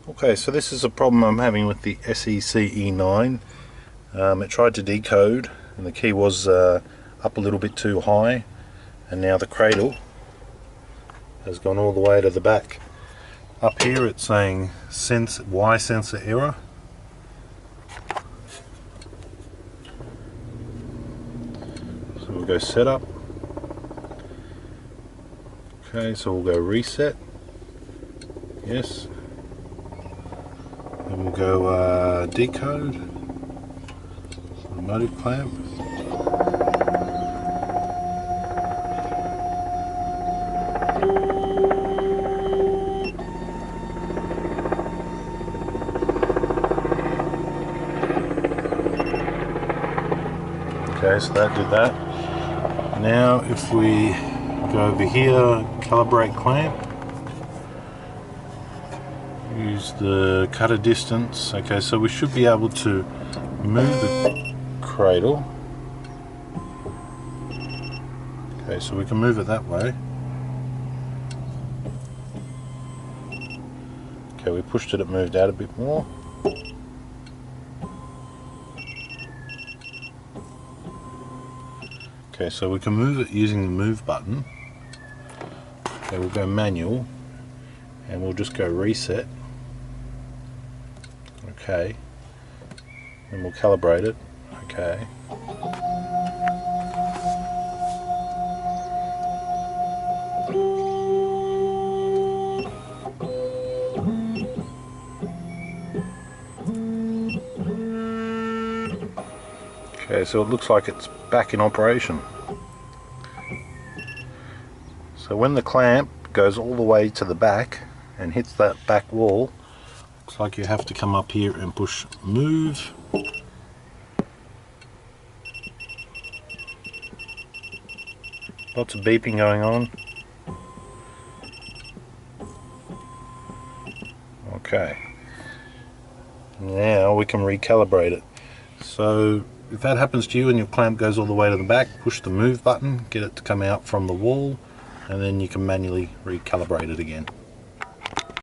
Okay, so this is a problem I'm having with the SECE9. It tried to decode and the key was up a little bit too high, and now the cradle has gone all the way to the back. Up here it's saying Y sensor error. So we'll go setup. Okay, so we'll go reset. Yes. And we'll go decode, motive clamp. Okay, so that did that. Now if we go over here, calibrate clamp, use the cutter distance. Okay, so we should be able to move the cradle. Okay, so we can move it that way. Okay, we pushed it moved out a bit more. Okay, so we can move it using the move button. Okay, we'll go manual and we'll just go reset. Okay, and we'll calibrate it. Okay. Okay, so it looks like it's back in operation. So when the clamp goes all the way to the back and hits that back wall, looks like you have to come up here and push move. Lots of beeping going on. Okay. Now we can recalibrate it. So if that happens to you and your clamp goes all the way to the back, push the move button, get it to come out from the wall, and then you can manually recalibrate it again.